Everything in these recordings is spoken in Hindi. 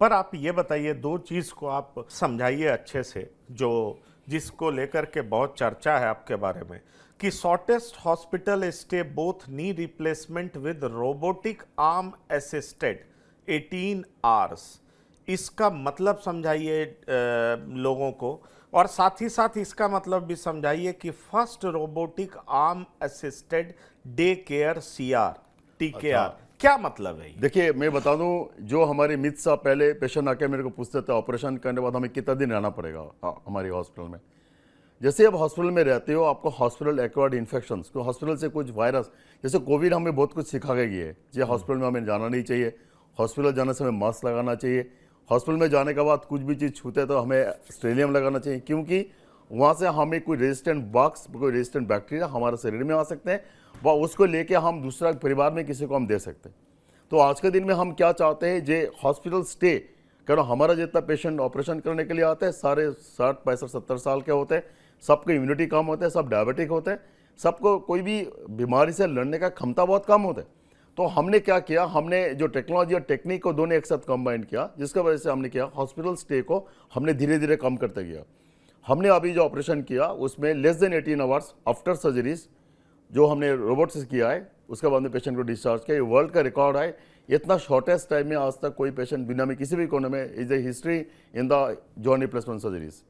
पर आप ये बताइए, दो चीज को आप समझाइए अच्छे से, जो जिसको लेकर के बहुत चर्चा है आपके बारे में, कि shortest hospital stay both knee replacement with robotic arm assisted 18 hours. इसका मतलब समझाइए लोगों को, और साथ ही साथ इसका मतलब भी समझाइए कि first robotic arm assisted day care CR TKR अच्छा, क्या मतलब है ये? देखिए मैं बता दूं, जो हमारे मित्र साहब पहले पेशेंट आके मेरे को पूछते थे ऑपरेशन करने के बाद हमें कितना दिन रहना पड़ेगा हमारी हॉस्पिटल में। जैसे आप हॉस्पिटल में रहते हो, आपको हॉस्पिटल एक्वायर्ड इन्फेक्शंस को हॉस्पिटल से कुछ वायरस, जैसे कोविड हमें बहुत कुछ सिखा के गई है। जो हॉस्पिटल में हमें जाना नहीं चाहिए, हॉस्पिटल जाने से हमें मास्क लगाना चाहिए, हॉस्पिटल में जाने के बाद कुछ भी चीज़ छूते तो हमें स्टेरियम लगाना चाहिए, क्योंकि वहाँ से हमें कोई रेजिस्टेंट बग्स, कोई रेजिस्टेंट बैक्टीरिया हमारे शरीर में आ सकते हैं, व उसको लेके हम दूसरा परिवार में किसी को हम दे सकते हैं। तो आज के दिन में हम क्या चाहते हैं, जे हॉस्पिटल स्टे करो। हमारा जितना पेशेंट ऑपरेशन करने के लिए आते हैं सारे 60 65 70 साल के होते हैं, सबके इम्यूनिटी कम होते हैं, सब डायबिटिक होते हैं, सबको कोई भी बीमारी से लड़ने का क्षमता बहुत कम होता है। तो हमने क्या किया, हमने जो टेक्नोलॉजी और टेक्निक को दोनों एक साथ कंबाइन किया, जिसकी वजह से हमने किया हॉस्पिटल स्टे को हमने धीरे धीरे कम करते गया। हमने अभी जो ऑपरेशन किया उसमें less than 18 hours after surgeries जो हमने रोबोट से किया है, उसके बाद में पेशेंट को डिस्चार्ज किया। ये वर्ल्ड का रिकॉर्ड है। इतना शॉर्टेस्ट टाइम में आज तक कोई पेशेंट दुनिया में किसी भी कोने में is a history in the joint replacement surgeries.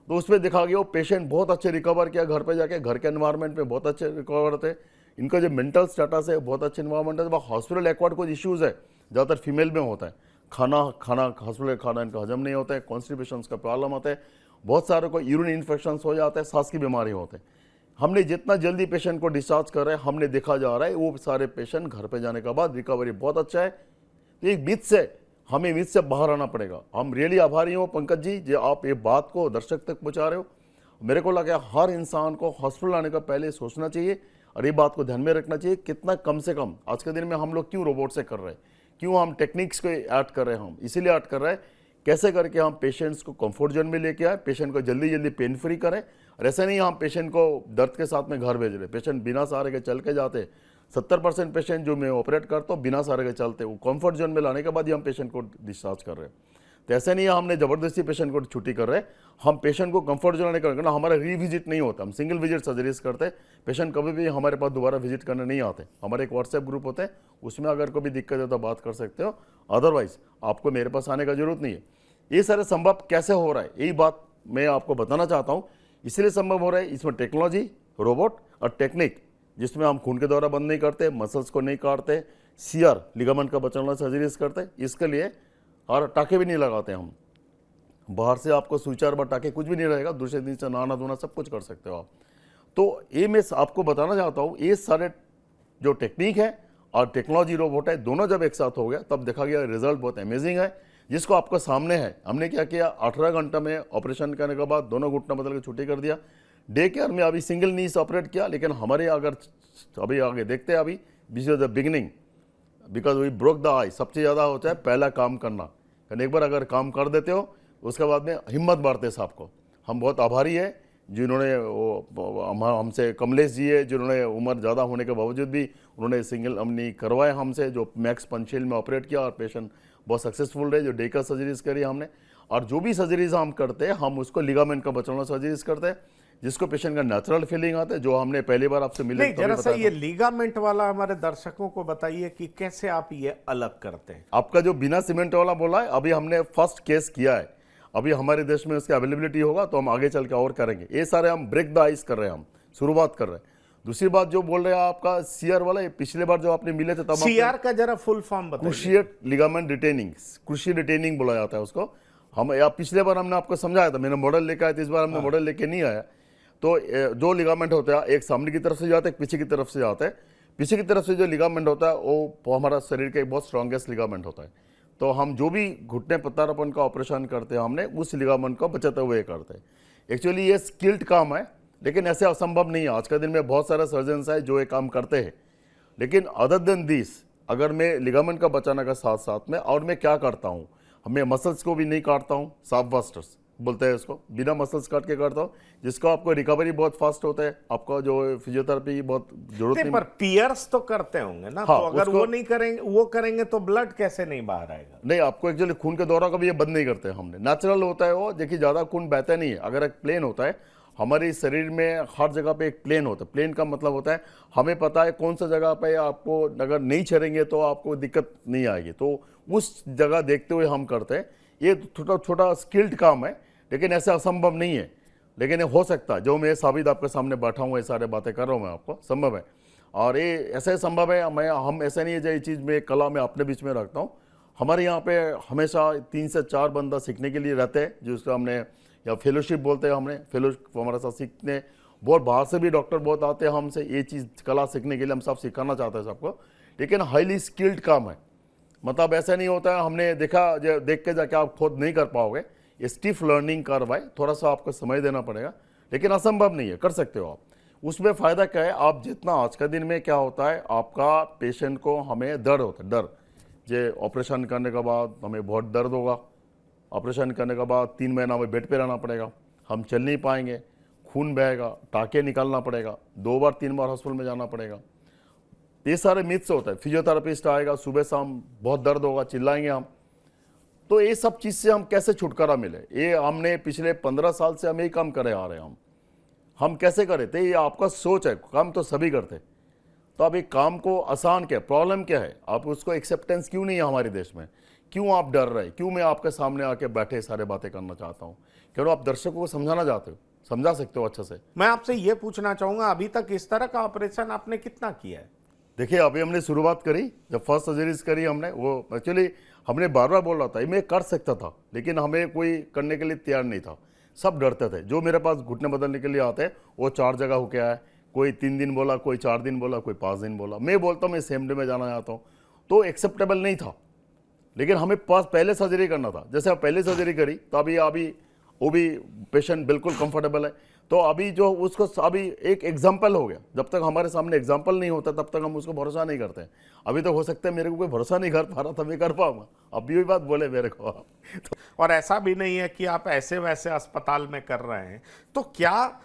तो उसमें देखा गया वो पेशेंट बहुत अच्छे रिकवर किया, घर पे जाके घर के एनवायरनमेंट में बहुत अच्छे रिकवर थे। इनका जो मेंटल स्टेटस है बहुत अच्छे एनवायरमेंट है। हॉस्पिटल एक्वायर्ड कुछ इश्यूज़ है, ज़्यादातर फीमेल में होता है। खाना हॉस्पिटल खाना इनका हजम नहीं होता है, कॉन्स्टिपेशन का प्रॉब्लम आता है, बहुत सारे को यूरिन इन्फेक्शन हो जाता है, सांस की बीमारी होते हैं। हमने जितना जल्दी पेशेंट को डिस्चार्ज कर रहे हैं, हमने देखा जा रहा है वो सारे पेशेंट घर पे जाने के बाद रिकवरी बहुत अच्छा है। तो एक मिथ से हमें मिथ से बाहर आना पड़ेगा। हम रियली आभारी हो पंकज जी, जो आप ये बात को दर्शक तक पहुंचा रहे हो। मेरे को लगा हर इंसान को हॉस्पिटल आने का पहले सोचना चाहिए और ये बात को ध्यान में रखना चाहिए, कितना कम से कम आज के दिन में हम लोग क्यों रोबोट से कर रहे हैं, क्यों हम टेक्निक्स को ऐड कर रहे हैं। हम इसीलिए ऐड कर रहे हैं कैसे करके हम पेशेंट्स को कंफर्ट जोन में लेके आए, पेशेंट को जल्दी जल्दी पेन फ्री करें। और ऐसा नहीं हम पेशेंट को दर्द के साथ में घर भेज रहे, पेशेंट बिना सहारे के चल के जाते। 70% पेशेंट जो मैं ऑपरेट करता हूँ बिना सहारे के चलते, वो कंफर्ट जोन में लाने के बाद ही हम पेशेंट को डिस्चार्ज कर रहे हैं। तो ऐसा नहीं है हमने ज़बरदस्ती पेशेंट को छुट्टी कर रहे हैं, हम पेशेंट को कंफर्ट जोन करना। हमारा रीविजिट नहीं होता, हम सिंगल विजिट सर्जरीज करते हैं। पेशेंट कभी भी हमारे पास दोबारा विजिट करने नहीं आते। हमारे एक व्हाट्सएप ग्रुप होता है, उसमें अगर कोई भी दिक्कत है तो बात कर सकते हो, अदरवाइज आपको मेरे पास आने का जरूरत नहीं है। ये सारे संभव कैसे हो रहा है, यही बात मैं आपको बताना चाहता हूँ। इसलिए संभव हो रहा है, इसमें टेक्नोलॉजी, रोबोट और टेक्निक, जिसमें हम खून के द्वारा बंद नहीं करते, मसल्स को नहीं काटते, सीआर लिगामेंट का बचाना सर्जरीज करते, इसके लिए और टाके भी नहीं लगाते। हम बाहर से आपको सुचार व टाके कुछ भी नहीं रहेगा, दूसरे दिन से नहाना धोना सब कुछ कर सकते हो आप। तो ये मैं आपको बताना चाहता हूँ, ये सारे जो टेक्निक है और टेक्नोलॉजी रोबोट है, दोनों जब एक साथ हो गया तब देखा गया रिजल्ट बहुत अमेजिंग है, जिसको आपको सामने है। हमने क्या किया, 18 घंटे में ऑपरेशन करने के बाद दोनों घुटना बदल के छुट्टी कर दिया। डे केयर में अभी सिंगल नी से ऑपरेट किया, लेकिन हमारे अगर अभी आगे देखते हैं, अभी this is the beginning, because we broke the eye. सबसे ज़्यादा होता है पहला काम करना, एक बार अगर काम कर देते हो उसके बाद में हिम्मत बढ़ते साहब को। हम बहुत आभारी है जिन्होंने हमसे कमलेश जी है, जिन्होंने उम्र ज़्यादा होने के बावजूद भी उन्होंने सिंगल हमने करवाया हमसे, जो मैक्स पंचशील में ऑपरेट किया और पेशेंट बहुत सक्सेसफुल रहे। जो डेकर सर्जरीज करी हमने, और जो भी सर्जरीज हम करते हैं हम उसको लिगामेंट का बचाना सर्जरीज करते हैं, जिसको पेशेंट का नेचुरल फीलिंग आता है, जो हमने पहली बार आपसे मिले। नहीं, जरा सा ये लिगामेंट वाला हमारे दर्शकों को बताइए कि कैसे आप ये अलग करते हैं। आपका जो बिना सीमेंट वाला बोला है, अभी हमने फर्स्ट केस किया है, अभी हमारे देश में उसकी अवेलेबिलिटी होगा तो हम आगे चल के और करेंगे। ये सारे हम ब्रेक द आइस कर रहे हैं, हम शुरुआत कर रहे हैं। दूसरी बात जो बोल रहे हैं आपका सीआर वाला, ये पिछले बार जो आपने मिले थे तब सीआर का जरा फुल फॉर्म बताइए। Cruciate ligament retaining, cruciate retaining बोला जाता है उसको। हम पिछले बार हमने आपको समझाया था, मैंने मॉडल लेकर आया था, इस बार हमने मॉडल लेके नहीं आया। तो जो लिगामेंट होता है, एक सामने की तरफ से जाता है, एक पीछे की तरफ से जाता है। पीछे की तरफ से जो लिगामेंट होता है वो हमारा शरीर का एक बहुत स्ट्रॉन्गेस्ट लिगामेंट होता है। तो हम जो भी घुटने प्रत्यारोपण का ऑपरेशन करते हैं, हमने उस लिगामेंट को बचाते हुए करते हैं। एक्चुअली ये स्किल्ड काम है, लेकिन ऐसे असंभव नहीं है। आज के दिन में बहुत सारे सर्जन्स है जो ये काम करते हैं, लेकिन अदर देन दिस, अगर मैं लिगामेंट का बचाने का साथ साथ में और मैं क्या करता हूँ, मैं मसल्स को भी नहीं काटता हूँ, साफ बास्टर्स बोलते हैं उसको, बिना मसल्स काट के करता हूँ, जिसको आपको रिकवरी बहुत फास्ट होता है, आपका जो फिजियोथेरेपी की बहुत जरूरत नहीं, नहीं। पर पियर्स तो करते होंगे ना, हाँ, तो अगर उसको- वो नहीं करेंगे, वो करेंगे तो ब्लड कैसे नहीं बाहर आएगा? नहीं, आपको एक्चुअली खून के दौरा कभी ये बंद नहीं करते हमने, नेचुरल होता है वो। देखिए ज़्यादा खून बहता नहीं है, अगर एक प्लेन होता है हमारे शरीर में, हर जगह पे एक प्लेन होता है। प्लेन का मतलब होता है हमें पता है कौन सा जगह पे आपको अगर नहीं चलेंगे तो आपको दिक्कत नहीं आएगी, तो उस जगह देखते हुए हम करते हैं। ये छोटा छोटा स्किल्ड काम है, लेकिन ऐसा असंभव नहीं है, लेकिन ये हो सकता है। जो मैं साबित आपके सामने बैठा हूँ, ये सारे बातें कर रहा हूँ मैं आपको, संभव है। और ये ऐसे संभव है, हम ऐसा नहीं है जो ये चीज़ में कला में अपने बीच में रखता हूँ। हमारे यहाँ पे हमेशा 3 से 4 बंदा सीखने के लिए रहते हैं, जिसको हमने या फेलोशिप बोलते हैं। हमने फेलोशिप हमारे साथ सीखने, बहुत बाहर से भी डॉक्टर बहुत आते हैं हमसे ये चीज़ कला सीखने के लिए। हम सब सिखाना चाहते हैं सबको, लेकिन हाईली स्किल्ड काम है। मतलब ऐसा नहीं होता है हमने देखा देख के जाके आप खुद नहीं कर पाओगे। ये स्टिफ लर्निंग कर्व है, थोड़ा सा आपको समय देना पड़ेगा, लेकिन असंभव नहीं है, कर सकते हो आप। उसमें फ़ायदा क्या है, आप जितना आज का दिन में क्या होता है, आपका पेशेंट को हमें डर होता है, डर जे ऑपरेशन करने के बाद हमें बहुत दर्द होगा, ऑपरेशन करने के बाद 3 महीना हमें बेड पे रहना पड़ेगा, हम चल नहीं पाएंगे, खून बहेगा, टाँके निकालना पड़ेगा, 2 बार 3 बार हॉस्पिटल में जाना पड़ेगा। ये सारे मिथ्स होता है। फिजियोथेरेपिस्ट आएगा, सुबह शाम बहुत दर्द होगा, चिल्लाएंगे हम। तो ये सब चीज़ से हम कैसे छुटकारा मिले, ये हमने पिछले 15 साल से हम यही काम करे आ रहे हैं। हम कैसे करे थे, ये आपका सोच है, काम तो सभी करते। तो अब एक काम को आसान क्या, प्रॉब्लम क्या है, आप उसको एक्सेप्टेंस क्यों नहीं है हमारे देश में, क्यों आप डर रहे, क्यों मैं आपके सामने आके बैठे सारे बातें करना चाहता हूँ, क्यों आप दर्शकों को समझाना चाहते हो, समझा सकते हो अच्छे से। मैं आपसे ये पूछना चाहूंगा, अभी तक इस तरह का ऑपरेशन आपने कितना किया है? देखिए अभी हमने शुरुआत करी, जब फर्स्ट सर्जरीज करी हमने, वो एक्चुअली हमने बार बार बोल रहा था मैं कर सकता था, लेकिन हमें कोई करने के लिए तैयार नहीं था, सब डरते थे। जो मेरे पास घुटने बदलने के लिए आते हैं वो 4 जगह होके आए, कोई 3 दिन बोला, कोई 4 दिन बोला, कोई 5 दिन बोला। मैं बोलता हूँ मैं सेम डे में जाना चाहता हूँ, तो एक्सेप्टेबल नहीं था। लेकिन हमें पास पहले सर्जरी करना था, जैसे अब पहले सर्जरी करी तो अभी वो भी पेशेंट बिल्कुल कंफर्टेबल है। तो अभी जो उसको अभी एक एग्जाम्पल हो गया, जब तक हमारे सामने एग्जाम्पल नहीं होता तब तक हम उसको भरोसा नहीं करते। अभी तो हो सकता है मेरे को कोई भरोसा नहीं कर पा रहा था, मैं कर पाऊंगा, अभी भी बात बोले मेरे को। और ऐसा भी नहीं है कि आप ऐसे वैसे अस्पताल में कर रहे हैं, तो क्या